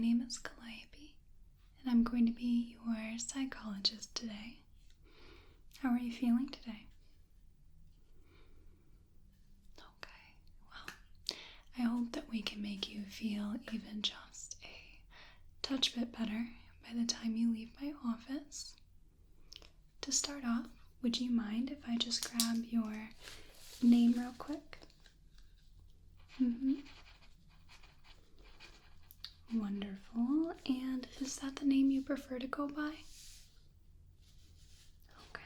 name is Calliope, and I'm going to be your psychologist today. How are you feeling today? Okay, well, I hope that we can make you feel even just a touch bit better by the time you leave my office. To start off, would you mind if I just grab your name real quick? Wonderful. And is that the name you prefer to go by? Okay.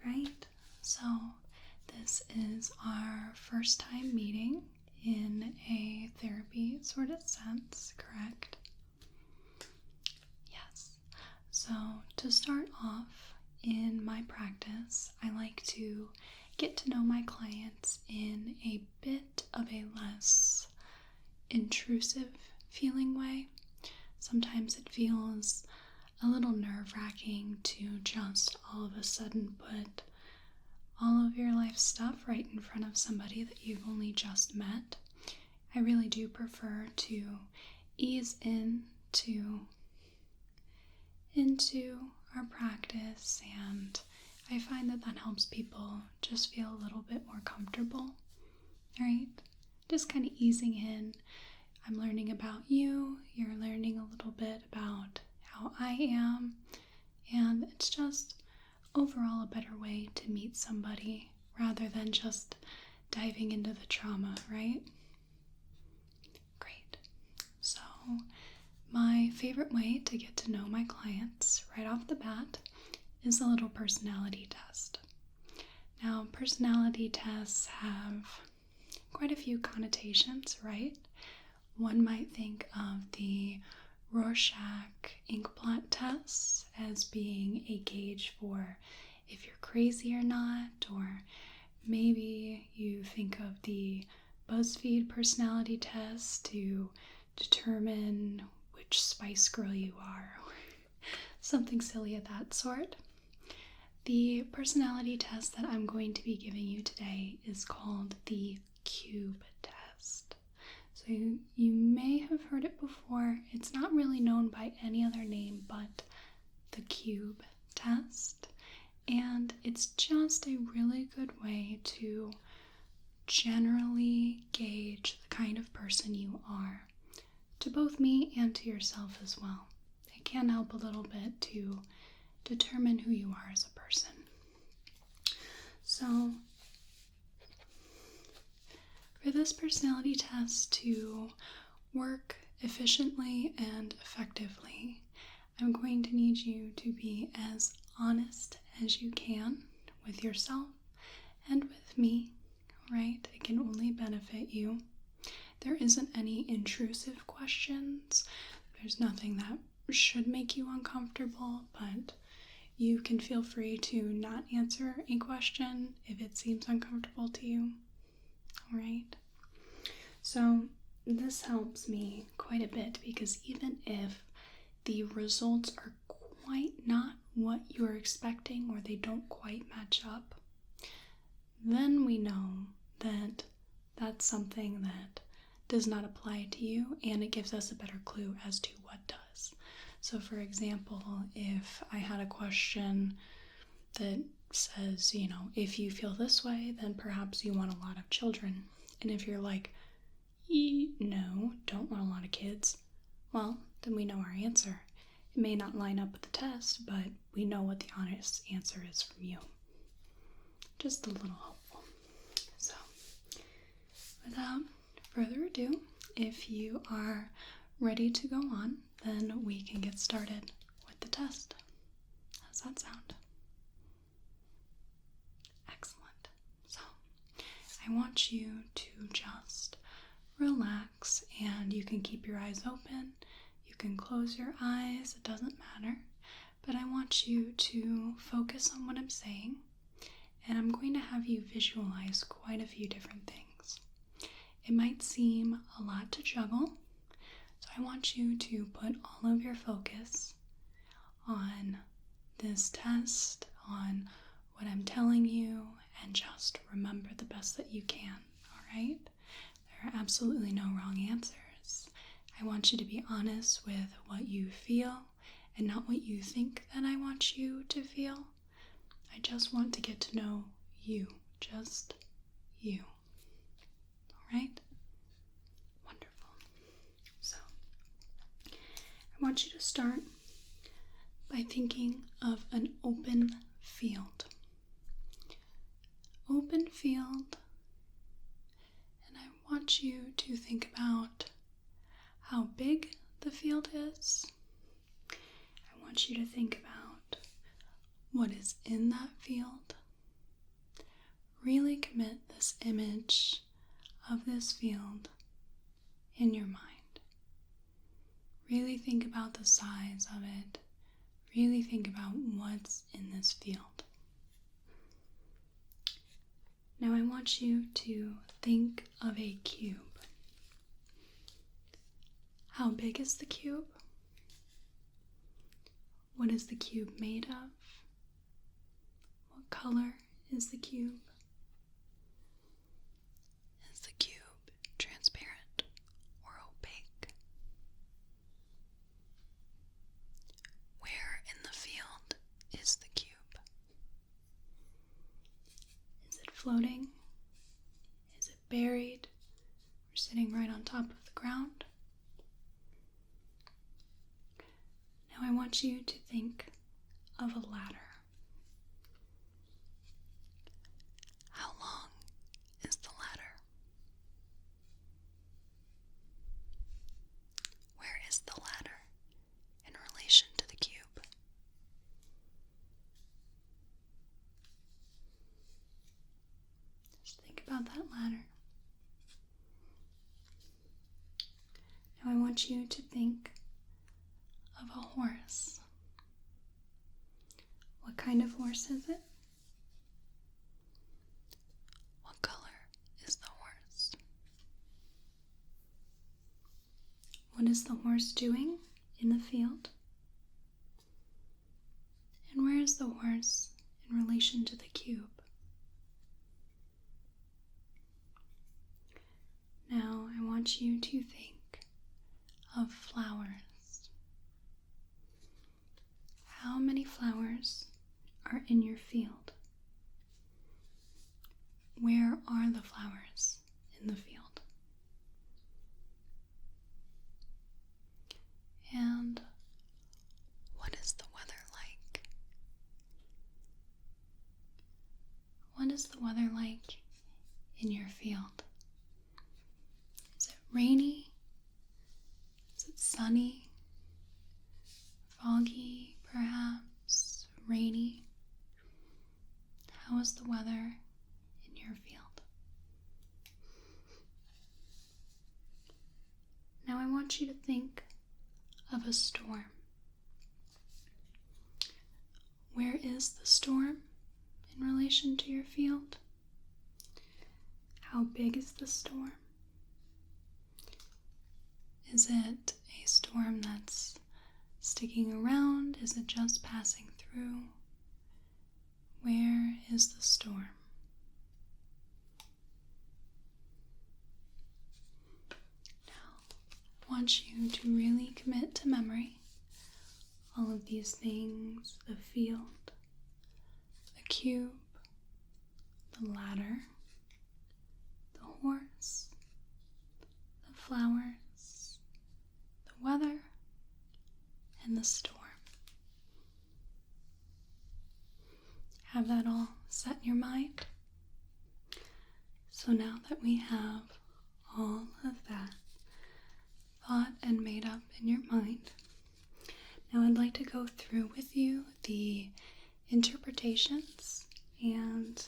Alright, so this is our first time meeting in a therapy sort of sense, correct? Yes. So to start off, in my practice, I like to get to know my clients in a bit of a less intrusive feeling way. Sometimes it feels a little nerve-wracking to just all of a sudden put all of your life stuff right in front of somebody that you've only just met. I really do prefer to ease into our practice, and I find that helps people just feel a little bit more comfortable, right? Just kind of easing in. I'm learning about you, you're learning a little bit about how I am, and it's just overall a better way to meet somebody rather than just diving into the trauma, right? Great. So, my favorite way to get to know my clients right off the bat is a little personality test. Now, personality tests have quite a few connotations, right? One might think of the Rorschach ink blot tests as being a gauge for if you're crazy or not, or maybe you think of the BuzzFeed personality test to determine which Spice Girl you are, or something silly of that sort. The personality test that I'm going to be giving you today is called the cube test. So you may have heard it before. It's not really known by any other name but the cube test. And it's just a really good way to generally gauge the kind of person you are, to both me and to yourself as well. It can help a little bit to determine who you are as a person. So, for this personality test to work efficiently and effectively, I'm going to need you to be as honest as you can with yourself and with me, right? It can only benefit you. There isn't any intrusive questions. There's nothing that should make you uncomfortable, but you can feel free to not answer a question if it seems uncomfortable to you. Alright? So this helps me quite a bit because even if the results are quite not what you're expecting or they don't quite match up, then we know that that's something that does not apply to you, and it gives us a better clue as to what does. So for example, if I had a question that says, if you feel this way, then perhaps you want a lot of children. And if you're like, no, don't want a lot of kids, well, then we know our answer. It may not line up with the test, but we know what the honest answer is from you. Just a little helpful. So, without further ado, if you are ready to go on, then we can get started with the test. How's that sound? Excellent. So, I want you to just relax, and you can keep your eyes open. You can close your eyes, it doesn't matter. But I want you to focus on what I'm saying, and I'm going to have you visualize quite a few different things. It might seem a lot to juggle, so I want you to put all of your focus on this test, on what I'm telling you, and just remember the best that you can, alright? There are absolutely no wrong answers. I want you to be honest with what you feel and not what you think that I want you to feel. I just want to get to know you, just you. All right? Wonderful. So, I want you to start by thinking of an open field. Open field, and I want you to think about how big the field is. I want you to think about what is in that field. Really commit this image of this field in your mind. Really think about the size of it. Really think about what's in this field. Now I want you to think of a cube. How big is the cube? What is the cube made of? What color is the cube? Is the cube transparent or opaque? Where in the field is the cube? Is it floating? Is it buried or sitting right on top of the ground? Now I want you to think of a ladder. How long is the ladder? Where is the ladder in relation to the cube? Just think about that ladder. Now I want you to think of a horse. What kind of horse is it? What color is the horse? What is the horse doing in the field? And where is the horse in relation to the cube? Now I want you to think of flowers. How many flowers are in your field? Where are the flowers in the field? And what is the weather like? What is the weather like in your field? Is it rainy? Is it sunny? Foggy, perhaps? Rainy? How is the weather in your field? Now I want you to think of a storm. Where is the storm in relation to your field? How big is the storm? Is it a storm that's sticking around? Is it just passing through? Where is the storm? Now, I want you to really commit to memory all of these things: the field, the cube, the ladder, the horse, the flowers, the weather, and the storm. Have that all set in your mind? So now that we have all of that thought and made up in your mind, now I'd like to go through with you the interpretations, and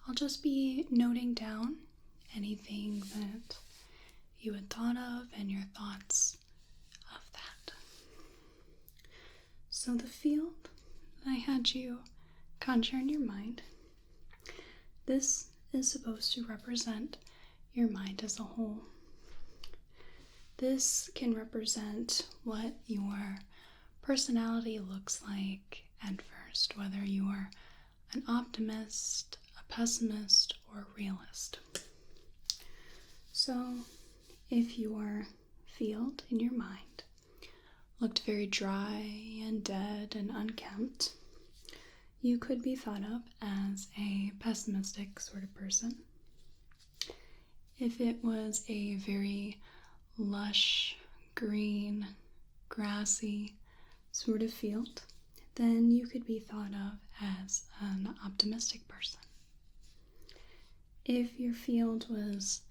I'll just be noting down anything that you had thought of and your thoughts of that. So the field that I had you conjure in your mind, this is supposed to represent your mind as a whole. This can represent what your personality looks like at first, whether you are an optimist, a pessimist, or a realist. So if you are field in your mind looked very dry and dead and unkempt, you could be thought of as a pessimistic sort of person. If it was a very lush, green, grassy sort of field, then you could be thought of as an optimistic person. If your field was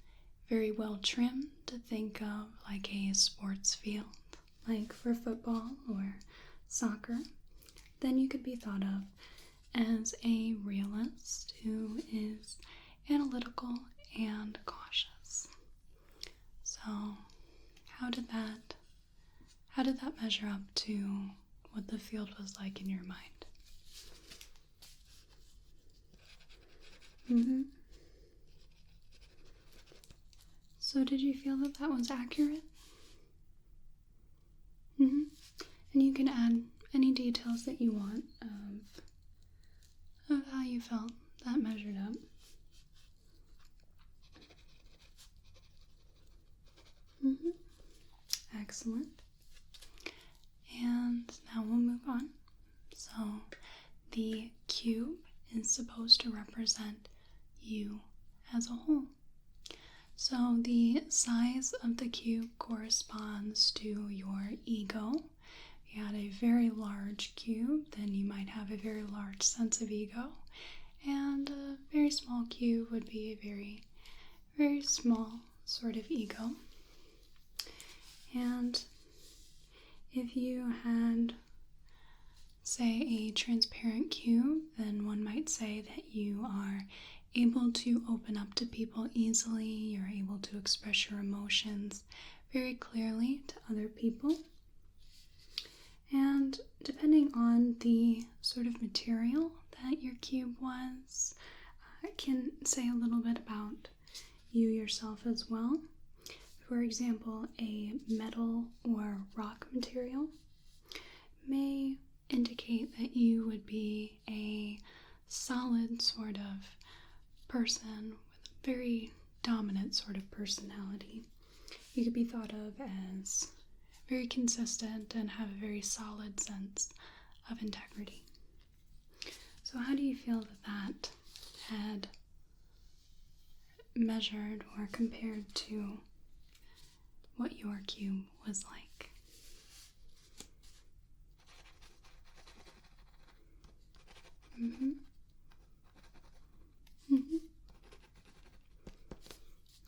very well trimmed, think of like a sports field, like for football or soccer, then you could be thought of as a realist who is analytical and cautious. So, how did that measure up to what the field was like in your mind? So did you feel that that was accurate? And you can add any details that you want of how you felt that measured up. Excellent. And now we'll move on. So the cube is supposed to represent you as a whole. So the size of the cube corresponds to your ego. If you had a very large cube, then you might have a very large sense of ego. And a very small cube would be a very, very small sort of ego. And if you had, say, a transparent cube, then one might say that you are able to open up to people easily. You're able to express your emotions very clearly to other people. And depending on the sort of material that your cube was, it can say a little bit about you yourself as well. For example, a metal or rock material may indicate that you would be a solid sort of person with a very dominant sort of personality. You could be thought of as very consistent and have a very solid sense of integrity. So how do you feel that that had measured or compared to what your cube was like?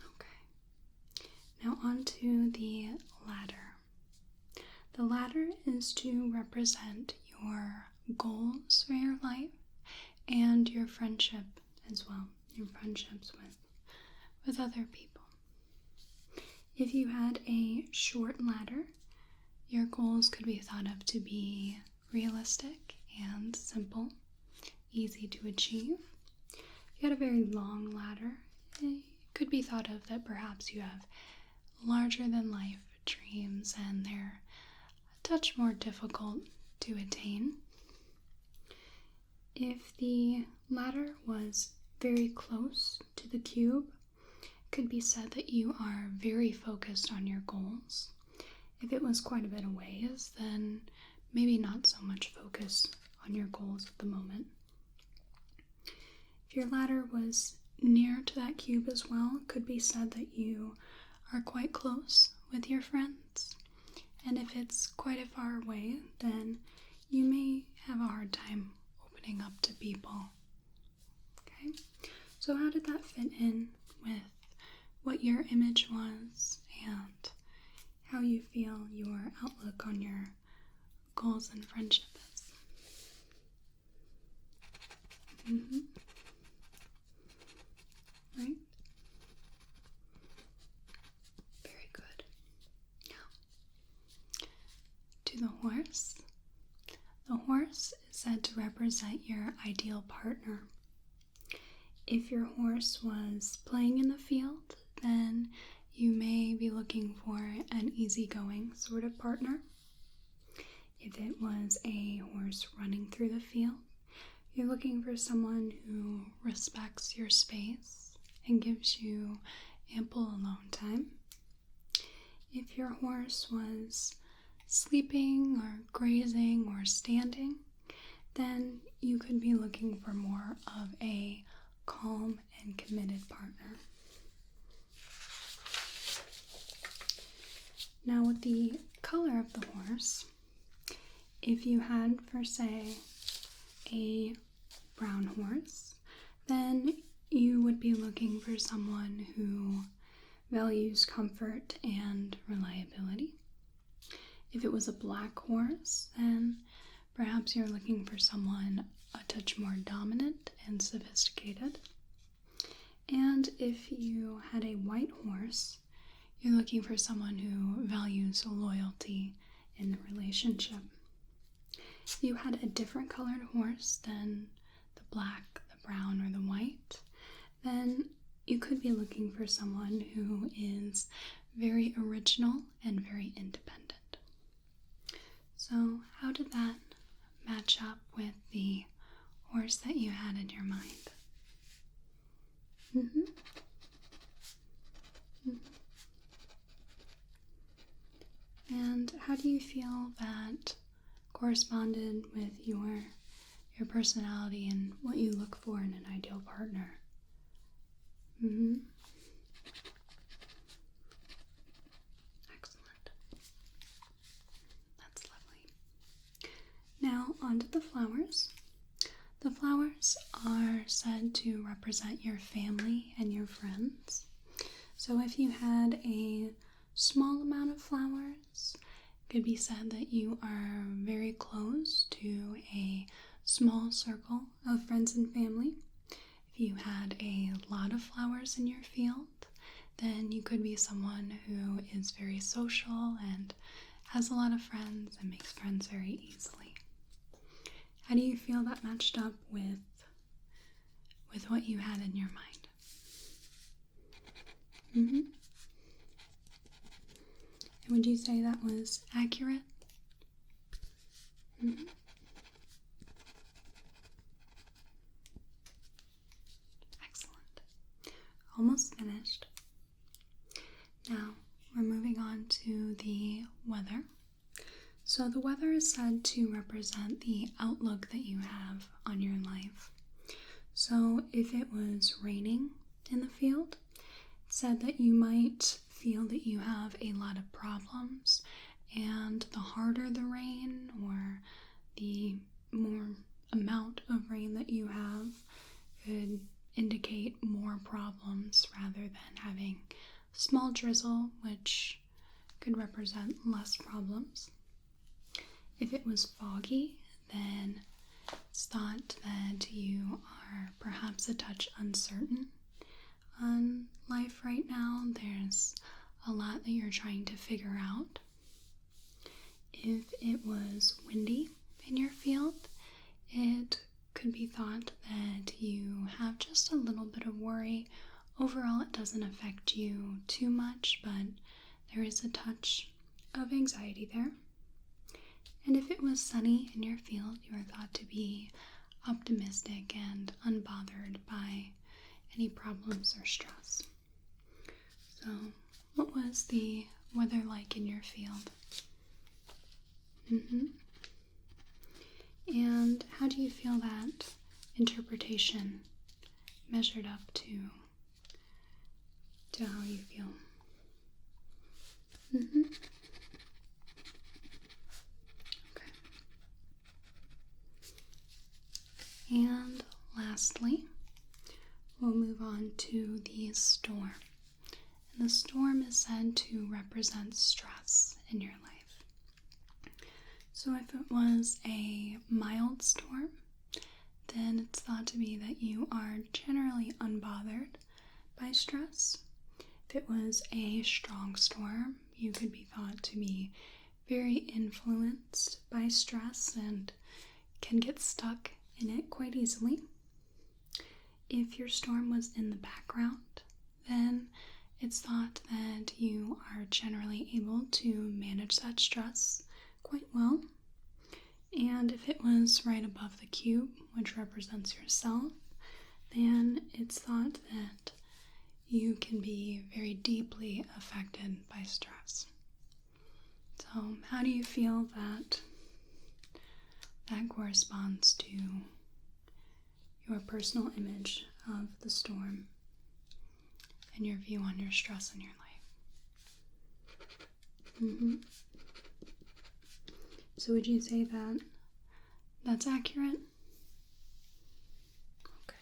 Okay. Now on to the ladder. The ladder is to represent your goals for your life and your friendship as well, your friendships with other people. If you had a short ladder, your goals could be thought of to be realistic and simple, easy to achieve. If you had a very long ladder, it could be thought of that perhaps you have larger than life dreams and they're a touch more difficult to attain. If the ladder was very close to the cube, it could be said that you are very focused on your goals. If it was quite a bit of ways, then maybe not so much focus on your goals at the moment. If your ladder was near to that cube as well, it could be said that you are quite close with your friends. And if it's quite a far away, then you may have a hard time opening up to people. Okay? So how did that fit in with what your image was and how you feel your outlook on your goals and friendship is? Right? Very good. Now, to the horse. The horse is said to represent your ideal partner. If your horse was playing in the field, then you may be looking for an easygoing sort of partner. If it was a horse running through the field, you're looking for someone who respects your space and gives you ample alone time. If your horse was sleeping or grazing or standing, then you could be looking for more of a calm and committed partner. Now with the color of the horse, if you had, for say, a brown horse, then you would be looking for someone who values comfort and reliability. If it was a black horse, then perhaps you're looking for someone a touch more dominant and sophisticated. And if you had a white horse, you're looking for someone who values loyalty in the relationship. If you had a different colored horse than the black, the brown, or the white, then you could be looking for someone who is very original and very independent. So how did that match up with the horse that you had in your mind? And how do you feel that corresponded with your personality and what you look for in an ideal partner? Excellent. That's lovely. Now, onto the flowers. The flowers are said to represent your family and your friends. So if you had a small amount of flowers, it could be said that you are very close to a small circle of friends and family. If you had a lot of flowers in your field, then you could be someone who is very social and has a lot of friends and makes friends very easily. How do you feel that matched up with what you had in your mind? And would you say that was accurate? Excellent. Almost finished. Now, we're moving on to the weather. So the weather is said to represent the outlook that you have on your life. So if it was raining in the field, it said that you might feel that you have a lot of problems, and the harder the rain or the more amount of rain that you have could indicate more problems rather than having small drizzle, which could represent less problems. If it was foggy, then it's thought that you are perhaps a touch uncertain on life right now. There's a lot that you're trying to figure out. If it was windy in your field, it could be thought that you have just a little bit of worry. Overall, it doesn't affect you too much, but there is a touch of anxiety there. And if it was sunny in your field, you are thought to be optimistic and unbothered by any problems or stress. So, what was the weather like in your field? And how do you feel that interpretation measured up to how you feel? Okay. And lastly, we'll move on to the storm. And the storm is said to represent stress in your life. So if it was a mild storm, then it's thought to be that you are generally unbothered by stress. If it was a strong storm, you could be thought to be very influenced by stress and can get stuck in it quite easily. If your storm was in the background, then it's thought that you are generally able to manage that stress quite well. And if it was right above the cube, which represents yourself, then it's thought that you can be very deeply affected by stress. So, how do you feel that corresponds to your personal image of the storm and your view on your stress in your life? So would you say that that's accurate? Okay.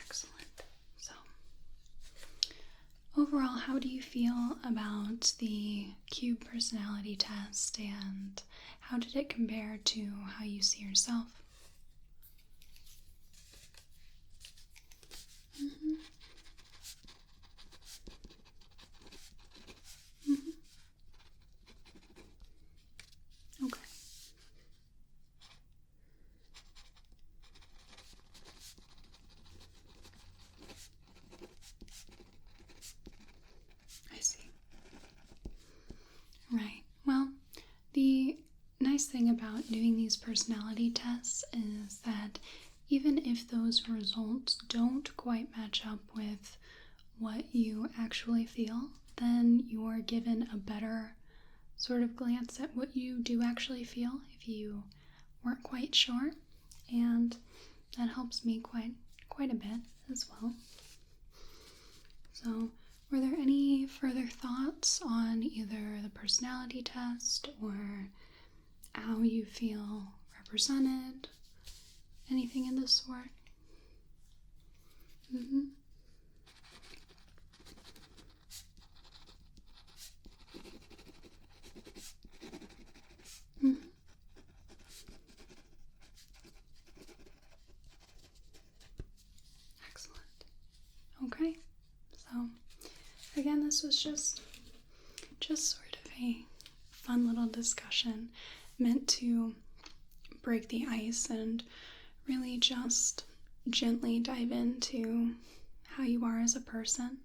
Excellent. So, overall, how do you feel about the cube personality test, and how did it compare to how you see yourself? Okay. I see. Right. Well, the nice thing about doing these personality tests is that even if those results don't quite match up with what you actually feel, then you're given a better sort of glance at what you do actually feel if you weren't quite sure, and that helps me quite a bit as well. So, were there any further thoughts on either the personality test or how you feel represented? Anything in this sort? Excellent. Okay. So, again, this was just sort of a fun little discussion meant to break the ice and really just gently dive into how you are as a person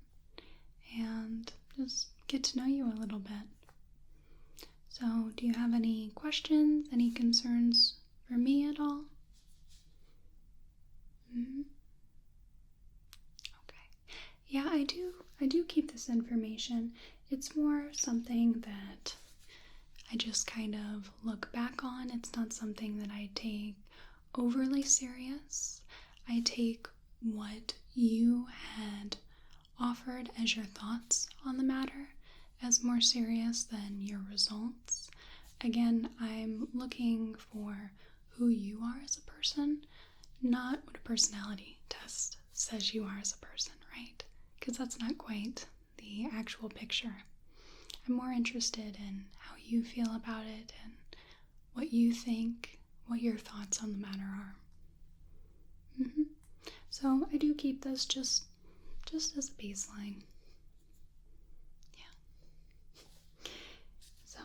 and just get to know you a little bit. So, do you have any questions, any concerns for me at all? Okay. Yeah, I do keep this information. It's more something that I just kind of look back on. It's not something that I take overly serious. I take what you had offered as your thoughts on the matter as more serious than your results. Again, I'm looking for who you are as a person, not what a personality test says you are as a person, right? Because that's not quite the actual picture. I'm more interested in how you feel about it and what you think, what your thoughts on the matter are. So I do keep this just as a baseline. Yeah. So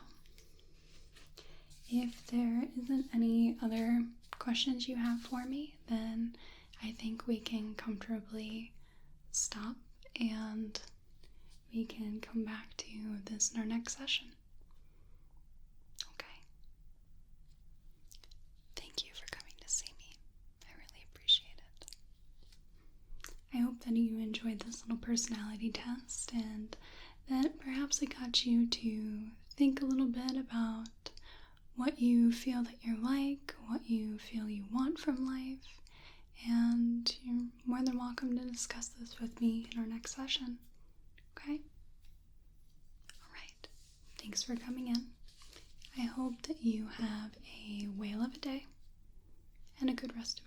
if there isn't any other questions you have for me, then I think we can comfortably stop and we can come back to this in our next session. Okay. Thank you for coming to see me. I really appreciate it. I hope that you enjoyed this little personality test and that perhaps it got you to think a little bit about what you feel that you're like, what you feel you want from life, and you're more than welcome to discuss this with me in our next session. Okay? Alright. Thanks for coming in. I hope that you have a whale of a day and a good rest of